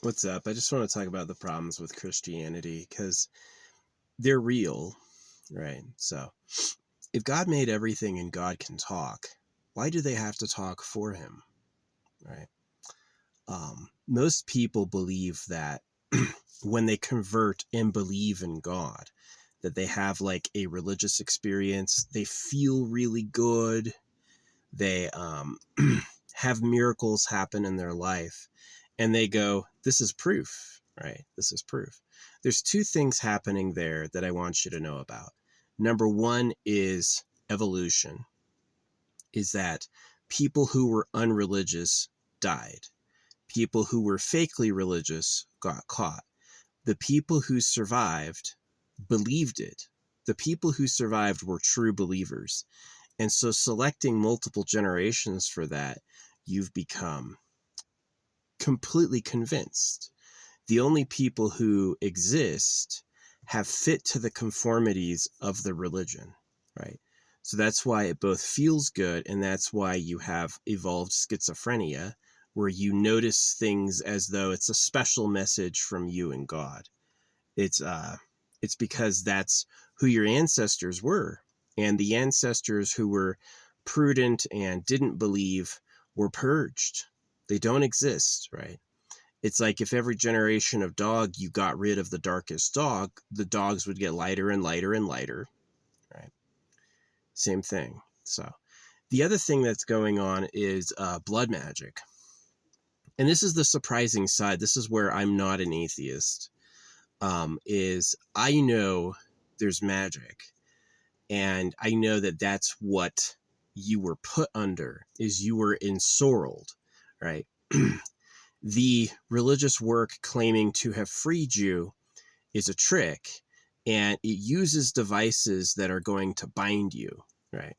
What's up? I just want to talk about the problems with Christianity because they're real, right? So, if God made everything and God can talk, why do they have to talk for him, right? Most people believe that when they convert and believe in God, that they have like a religious experience, they feel really good, they have miracles happen in their life, and they go, this is proof, right? This is proof. There's two things happening there that I want you to know about. Number one is evolution, is that people who were unreligious died. People who were fakely religious got caught. The people who survived believed it. The people who survived were true believers. And so selecting multiple generations for that, you've become completely convinced. The only people who exist have fit to the conformities of the religion, right? So that's why it both feels good, and that's why you have evolved schizophrenia, where you notice things as though it's a special message from you and God. It's because that's who your ancestors were, and the ancestors who were prudent and didn't believe were purged. They don't exist, right? It's like if every generation of dog you got rid of the darkest dog, the dogs would get lighter and lighter and lighter, right? Same thing. So the other thing that's going on is blood magic. And this is the surprising side. This is where I'm not an atheist. Is I know there's magic, and I know that that's what you were put under, is you were ensorcelled, right? The religious work claiming to have freed you is a trick, and it uses devices that are going to bind you, right?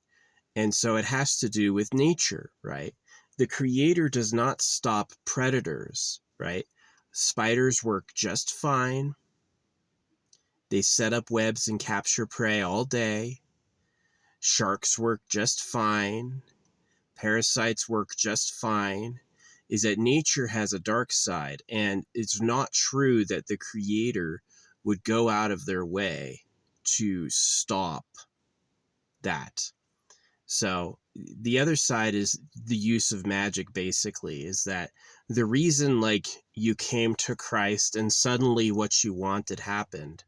And so it has to do with nature, right? The creator does not stop predators, right? Spiders work just fine. They set up webs and capture prey all day. Sharks work just fine. Parasites work just fine. Is that nature has a dark side, and it's not true that the creator would go out of their way to stop that. So the other side is the use of magic, basically, is that the reason like you came to Christ and suddenly what you wanted happened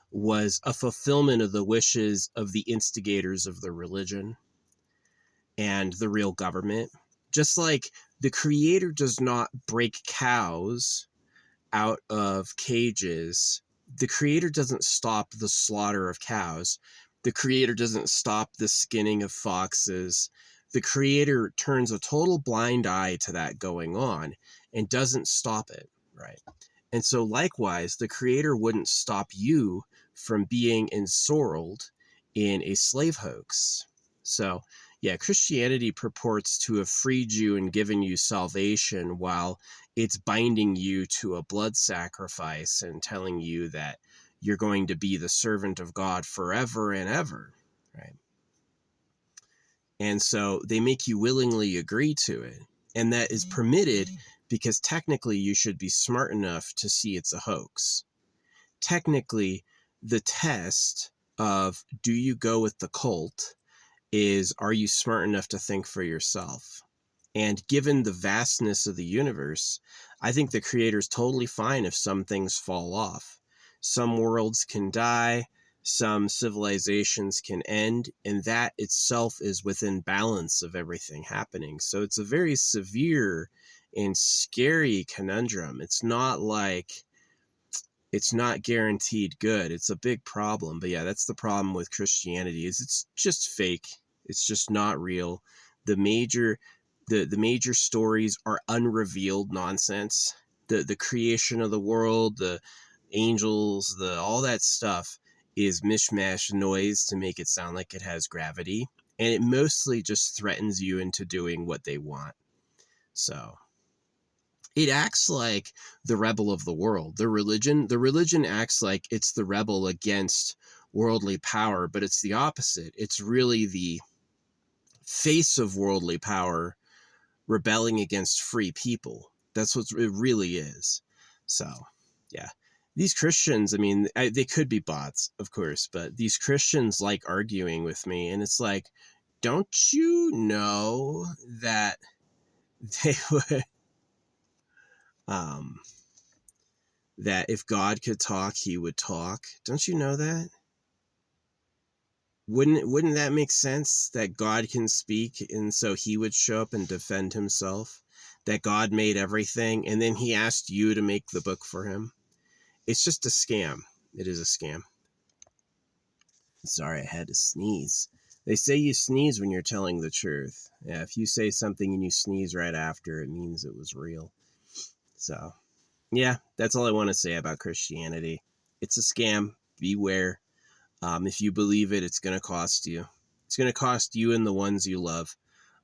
was a fulfillment of the wishes of the instigators of the religion and the real government. Just like the creator does not break cows out of cages, the creator doesn't stop the slaughter of cows. The creator doesn't stop the skinning of foxes. The creator turns a total blind eye to that going on and doesn't stop it, right? And so likewise, the creator wouldn't stop you from being ensorcelled in a slave hoax. So yeah, Christianity purports to have freed you and given you salvation while it's binding you to a blood sacrifice and telling you that you're going to be the servant of God forever and ever, right? And so they make you willingly agree to it. And that is permitted because technically you should be smart enough to see it's a hoax. Technically, the test of do you go with the cult is, are you smart enough to think for yourself? And given the vastness of the universe, I think the creator's totally fine if some things fall off. Some worlds can die, some civilizations can end, and that itself is within balance of everything happening. So it's a very severe and scary conundrum. It's not like it's not guaranteed good. It's a big problem. But yeah, that's the problem with Christianity, is it's just fake. It's just not real. The major stories are unrevealed nonsense. The creation of the world, the angels, the all that stuff is mishmash noise to make it sound like it has gravity, and it mostly just threatens you into doing what they want. So it acts like the rebel of the world. The religion acts like it's the rebel against worldly power, but it's the opposite. It's really the face of worldly power rebelling against free people. That's what it really is. So, yeah. These Christians, I mean, they could be bots, of course, but these Christians like arguing with me. And it's like, don't you know that they would, um, that if God could talk, he would talk? Don't you know that? Wouldn't that make sense, that God can speak and so he would show up and defend himself? That God made everything and then he asked you to make the book for him? It's just a scam. It is a scam. Sorry, I had to sneeze. They say you sneeze when you're telling the truth. Yeah, if you say something and you sneeze right after, it means it was real. So, yeah, that's all I want to say about Christianity. It's a scam. Beware. If you believe it, it's going to cost you. It's going to cost you and the ones you love.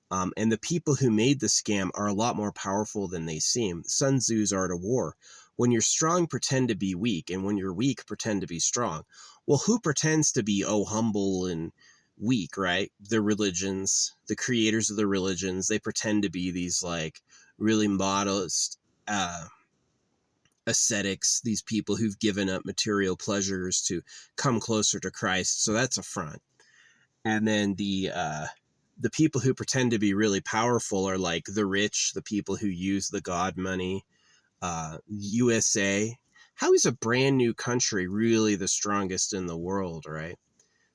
And the people who made the scam are a lot more powerful than they seem. Sun Tzu's Art of War. When you're strong, pretend to be weak. And when you're weak, pretend to be strong. Well, who pretends to be, humble and weak, right? The religions, the creators of the religions, they pretend to be these like really modest ascetics, these people who've given up material pleasures to come closer to Christ. So that's a front. And then the people who pretend to be really powerful are like the rich, the people who use the God money. USA. How is a brand new country really the strongest in the world, right?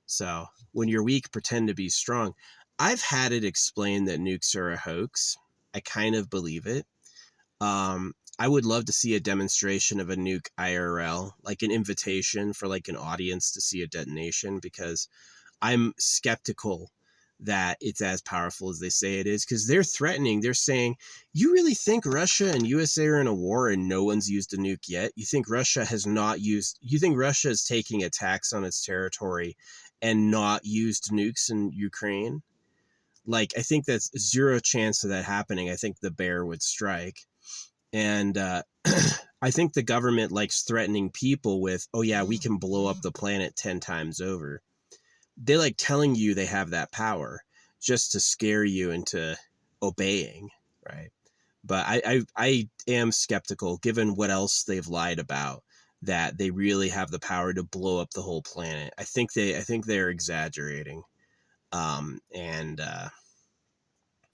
So when you're weak, pretend to be strong. I've had it explained that nukes are a hoax. I kind of believe it. I would love to see a demonstration of a nuke IRL, like an invitation for like an audience to see a detonation, because I'm skeptical that it's as powerful as they say it is, because they're threatening. They're saying, you really think Russia and USA are in a war and no one's used a nuke yet? You think Russia is taking attacks on its territory and not used nukes in Ukraine? Like, I think that's zero chance of that happening. I think the bear would strike. And I think the government likes threatening people with, oh yeah, we can blow up the planet 10 times over. They like telling you they have that power just to scare you into obeying, right? But I am skeptical, given what else they've lied about, that they really have the power to blow up the whole planet. I think they're exaggerating. And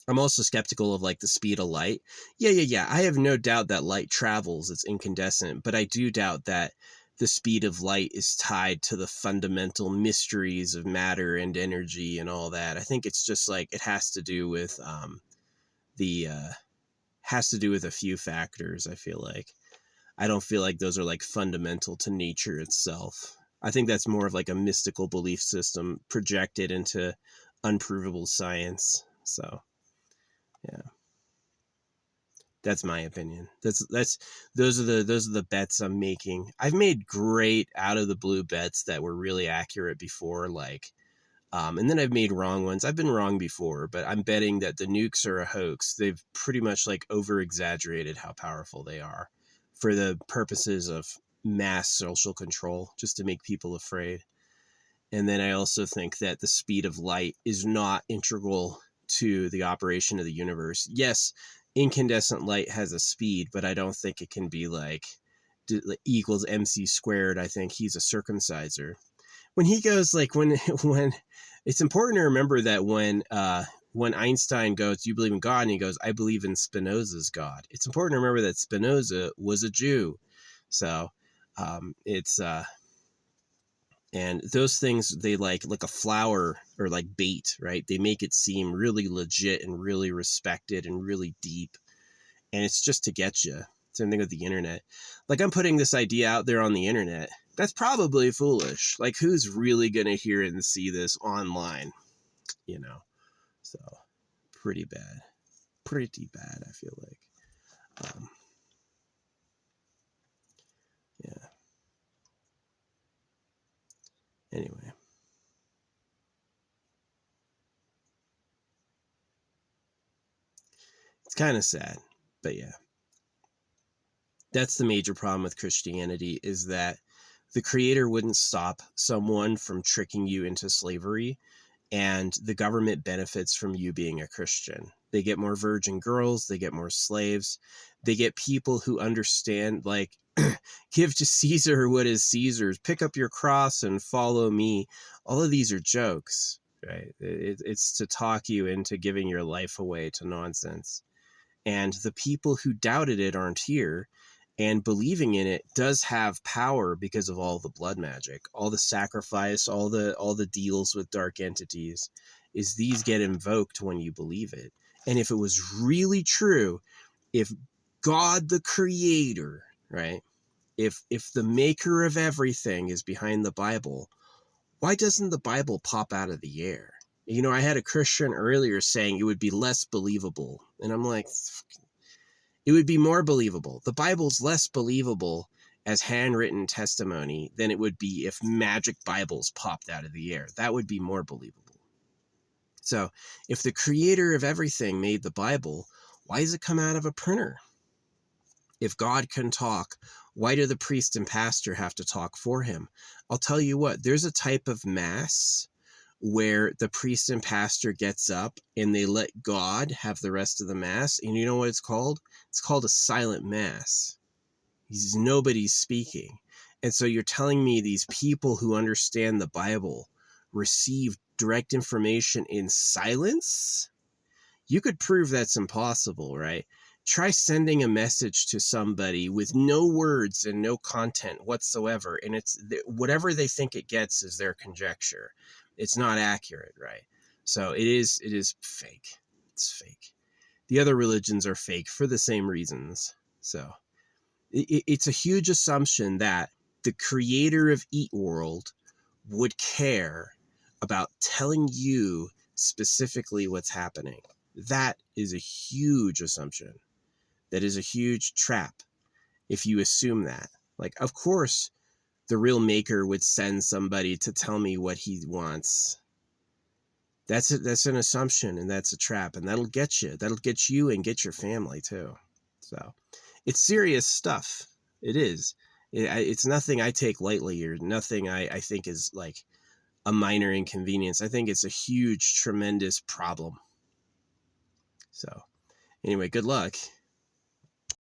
I'm also skeptical of like the speed of light. Yeah. I have no doubt that light travels. It's incandescent, but I do doubt that the speed of light is tied to the fundamental mysteries of matter and energy and all that. I think it's just like it has to do with a few factors. I feel like I don't feel like those are like fundamental to nature itself. I think that's more of like a mystical belief system projected into unprovable science. So yeah, that's my opinion. Those are the bets I'm making. I've made great out of the blue bets that were really accurate before, like, and then I've made wrong ones. I've been wrong before, but I'm betting that the nukes are a hoax. They've pretty much like over exaggerated how powerful they are for the purposes of mass social control, just to make people afraid. And then I also think that the speed of light is not integral to the operation of the universe. Yes, incandescent light has a speed, but I don't think it can be like equals MC squared. I think he's a circumciser. When he goes like when it's important to remember that when Einstein goes, "Do you believe in God?" and he goes, "I believe in Spinoza's God." It's important to remember that Spinoza was a Jew. So it's and those things, they like a flower or like bait, right? They make it seem really legit and really respected and really deep. And it's just to get you. Same thing with the internet. Like, I'm putting this idea out there on the internet. That's probably foolish. Like, who's really going to hear it and see this online? You know? So, pretty bad. Pretty bad, I feel like. Yeah. Anyway. It's kind of sad, but yeah. That's the major problem with Christianity, is that the creator wouldn't stop someone from tricking you into slavery and the government benefits from you being a Christian. They get more virgin girls, they get more slaves, they get people who understand, like, give to Caesar what is Caesar's, pick up your cross and follow me. All of these are jokes, right? It's to talk you into giving your life away to nonsense. And the people who doubted it aren't here. And believing in it does have power because of all the blood magic, all the sacrifice, all the deals with dark entities. Is these get invoked when you believe it. And if it was really true, if God the creator, right, if the maker of everything is behind the Bible, why doesn't the Bible pop out of the air? You know, I had a Christian earlier saying it would be less believable, and I'm like, it would be more believable. The Bible's less believable as handwritten testimony than it would be if magic Bibles popped out of the air. That would be more believable. So if the creator of everything made the Bible, why does it come out of a printer? If God can talk, why do the priest and pastor have to talk for him? I'll tell you what, there's a type of mass where the priest and pastor gets up and they let God have the rest of the mass. And you know what it's called? It's called a silent mass. Nobody's speaking. And so you're telling me these people who understand the Bible receive direct information in silence? You could prove that's impossible, right? Try sending a message to somebody with no words and no content whatsoever, and it's whatever they think it gets is their conjecture. It's not accurate, right? So it is fake. It's fake. The other religions are fake for the same reasons. So it's a huge assumption that the creator of Eat World would care about telling you specifically what's happening. That is a huge assumption. That is a huge trap if you assume that. Like, of course, the real maker would send somebody to tell me what he wants. That's an assumption, and that's a trap, and that'll get you. That'll get you and get your family too. So it's serious stuff. It is. It's nothing I take lightly, or nothing I think is like a minor inconvenience. I think it's a huge, tremendous problem. So anyway, good luck.